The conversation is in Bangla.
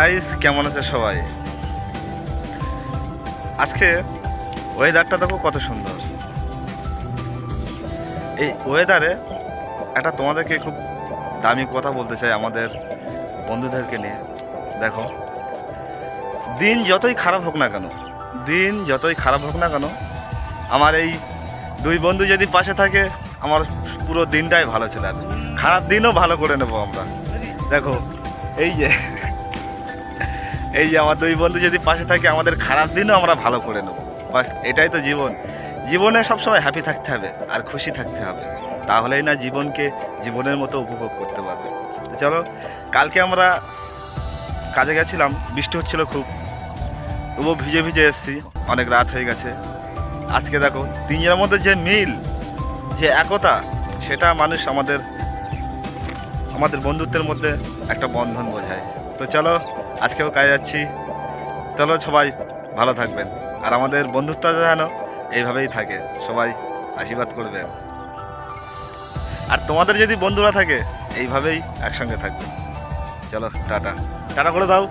গাইস, কেমন আছে সবাই? আজকে ওয়েদারটা দেখো কত সুন্দর। এই ওয়েদারে একটা তোমাদেরকে খুব দামি কথা বলতে চাই আমাদের বন্ধুদেরকে নিয়ে। দেখো, দিন যতই খারাপ হোক না কেন, আমার এই দুই বন্ধু যদি পাশে থাকে, আমার পুরো দিনটাই ভালো চলে যাবে। খারাপ দিনও ভালো করে নেবো আমরা। দেখো, এই যে আমার দুই বন্ধু যদি পাশে থাকে, আমাদের খারাপ দিনও আমরা ভালো করে নেবো। বাস, এটাই তো জীবন। জীবনে সবসময় হ্যাপি থাকতে হবে আর খুশি থাকতে হবে, তাহলেই না জীবনকে জীবনের মতো উপভোগ করতে পারবে। তো চলো, কালকে আমরা কাজে গেছিলাম, বৃষ্টি হচ্ছিল খুব, তবুও ভিজে ভিজে এসেছি, অনেক রাত হয়ে গেছে। আজকে দেখো, তিনজনের মধ্যে যে মিল, যে একতা, সেটা মানুষ আমাদের বন্ধুত্বের মধ্যে একটা বন্ধন বোঝায়। তো চলো, আজকেও কাজে যাচ্ছি। চলো, সবাই ভালো থাকবেন, আর আমাদের বন্ধুত্ব যেন এইভাবেই থাকে। সবাই আশীর্বাদ করবেন, আর তোমাদের যদি বন্ধুরা থাকে, এইভাবেই একসঙ্গে থাকবে। চলো, টাটা টাটা করে দাও।